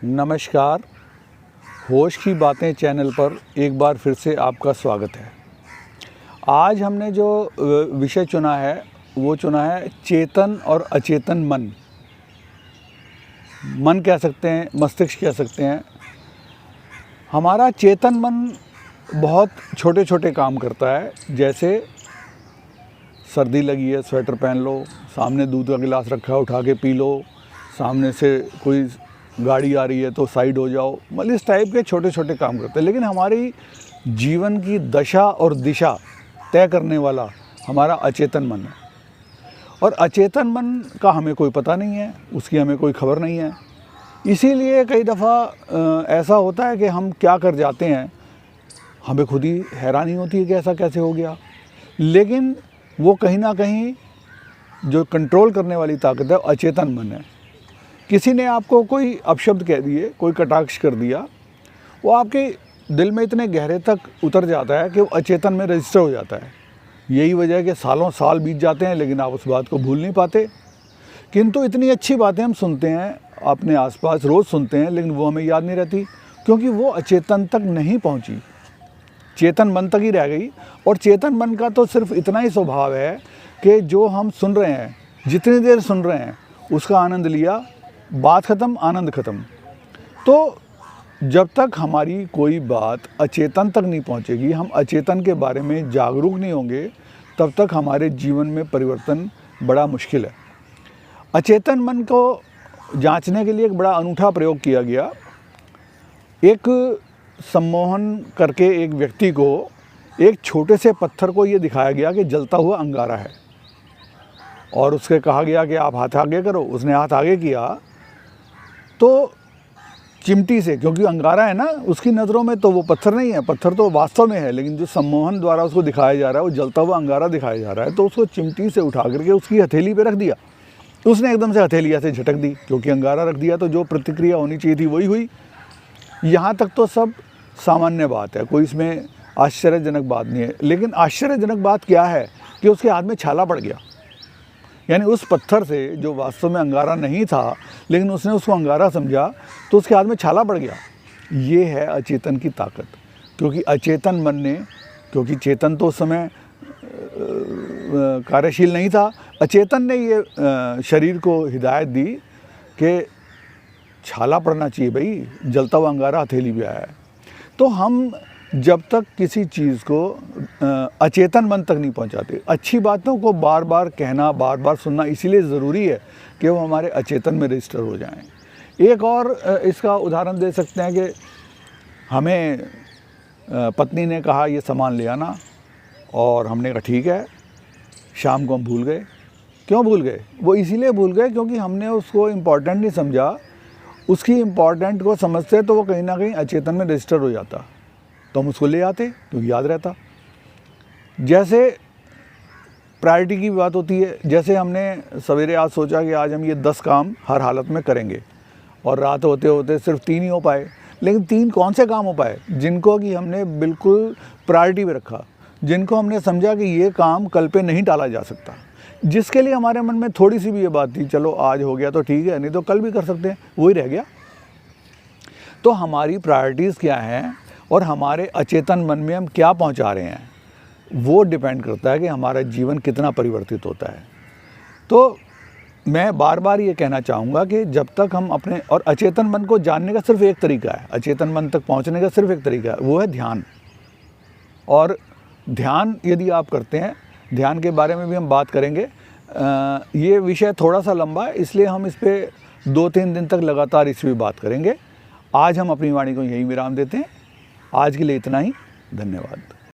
नमस्कार। होश की बातें चैनल पर एक बार फिर से आपका स्वागत है। आज हमने जो विषय चुना है वो चुना है चेतन और अचेतन मन। मन कह सकते हैं, मस्तिष्क कह सकते हैं। हमारा चेतन मन बहुत छोटे छोटे काम करता है, जैसे सर्दी लगी है स्वेटर पहन लो, सामने दूध का गिलास रखा है उठा के पी लो, सामने से कोई गाड़ी आ रही है तो साइड हो जाओ। मतलब इस टाइप के छोटे छोटे काम करते हैं। लेकिन हमारी जीवन की दशा और दिशा तय करने वाला हमारा अचेतन मन है। और अचेतन मन का हमें कोई पता नहीं है, उसकी हमें कोई खबर नहीं है। इसीलिए कई दफ़ा ऐसा होता है कि हम क्या कर जाते हैं, हमें खुद ही हैरानी होती है कि ऐसा कैसे हो गया। लेकिन वो कहीं ना कहीं जो कंट्रोल करने वाली ताकत है अचेतन मन है। किसी ने आपको कोई अपशब्द कह दिए, कोई कटाक्ष कर दिया, वो आपके दिल में इतने गहरे तक उतर जाता है कि वो अचेतन में रजिस्टर हो जाता है। यही वजह है कि सालों साल बीत जाते हैं लेकिन आप उस बात को भूल नहीं पाते। किंतु इतनी अच्छी बातें हम सुनते हैं, अपने आसपास रोज़ सुनते हैं, लेकिन वो हमें याद नहीं रहती क्योंकि वो अचेतन तक नहीं पहुंची, चेतन मन तक ही रह गई। और चेतन मन का तो सिर्फ इतना ही स्वभाव है कि जो हम सुन रहे हैं, जितनी देर सुन रहे हैं उसका आनंद लिया, बात ख़त्म, आनंद ख़त्म। तो जब तक हमारी कोई बात अचेतन तक नहीं पहुंचेगी, हम अचेतन के बारे में जागरूक नहीं होंगे, तब तक हमारे जीवन में परिवर्तन बड़ा मुश्किल है। अचेतन मन को जांचने के लिए एक बड़ा अनूठा प्रयोग किया गया। एक सम्मोहन करके एक व्यक्ति को एक छोटे से पत्थर को ये दिखाया गया कि जलता हुआ अंगारा है, और उसके कहा गया कि आप हाथ आगे करो। उसने हाथ आगे किया तो चिमटी से, क्योंकि अंगारा है ना, उसकी नज़रों में तो वो पत्थर नहीं है, पत्थर तो वास्तव में है, लेकिन जो सम्मोहन द्वारा उसको दिखाया जा रहा है वो जलता हुआ अंगारा दिखाया जा रहा है। तो उसको चिमटी से उठा करके उसकी हथेली पे रख दिया। उसने एकदम से हथेली ऐसे झटक दी, क्योंकि अंगारा रख दिया तो जो प्रतिक्रिया होनी चाहिए थी वही हुई। यहाँ तक तो सब सामान्य बात है, कोई इसमें आश्चर्यजनक बात नहीं है। लेकिन आश्चर्यजनक बात क्या है कि उसके हाथ में छाला पड़ गया। यानी उस पत्थर से, जो वास्तव में अंगारा नहीं था लेकिन उसने उसको अंगारा समझा, तो उसके हाथ में छाला पड़ गया। ये है अचेतन की ताकत। क्योंकि अचेतन मन ने, क्योंकि चेतन तो उस समय कार्यशील नहीं था, अचेतन ने ये शरीर को हिदायत दी कि छाला पड़ना चाहिए भाई, जलता हुआ अंगारा हथेली पे आया है। तो हम जब तक किसी चीज़ को अचेतन मन तक नहीं पहुंचाते, अच्छी बातों को बार बार कहना, बार बार सुनना इसीलिए ज़रूरी है कि वो हमारे अचेतन में रजिस्टर हो जाएं। एक और इसका उदाहरण दे सकते हैं कि हमें पत्नी ने कहा ये सामान ले आना, और हमने कहा ठीक है। शाम को हम भूल गए। क्यों भूल गए? वो इसीलिए भूल गए क्योंकि हमने उसको इम्पॉर्टेंट नहीं समझा। उसकी इम्पॉर्टेंट को समझते तो वो कहीं ना कहीं अचेतन में रजिस्टर हो जाता, तो हम उसको ले आते तो याद रहता। जैसे प्रायोरिटी की बात होती है, जैसे हमने सवेरे आज सोचा कि आज हम ये 10 काम हर हालत में करेंगे, और रात होते होते सिर्फ 3 ही हो पाए। लेकिन 3 कौन से काम हो पाए? जिनको कि हमने बिल्कुल प्रायोरिटी में रखा, जिनको हमने समझा कि ये काम कल पे नहीं टाला जा सकता, जिसके लिए हमारे मन में थोड़ी सी भी ये बात थी चलो आज हो गया तो ठीक है, नहीं तो कल भी कर सकते हैं, वही रह गया। तो हमारी प्रायोरिटीज़ क्या हैं और हमारे अचेतन मन में हम क्या पहुंचा रहे हैं, वो डिपेंड करता है कि हमारा जीवन कितना परिवर्तित होता है। तो मैं बार बार ये कहना चाहूँगा कि जब तक हम अपने, और अचेतन मन को जानने का सिर्फ एक तरीका है, अचेतन मन तक पहुँचने का सिर्फ एक तरीका है, वो है ध्यान। और ध्यान यदि आप करते हैं, ध्यान के बारे में भी हम बात करेंगे। ये विषय थोड़ा सा लंबा है, इसलिए हम इस पर 2-3 दिन तक लगातार इस पर बात करेंगे। आज हम अपनी वाणी को यहीं विराम देते हैं। आज के लिए इतना ही। धन्यवाद।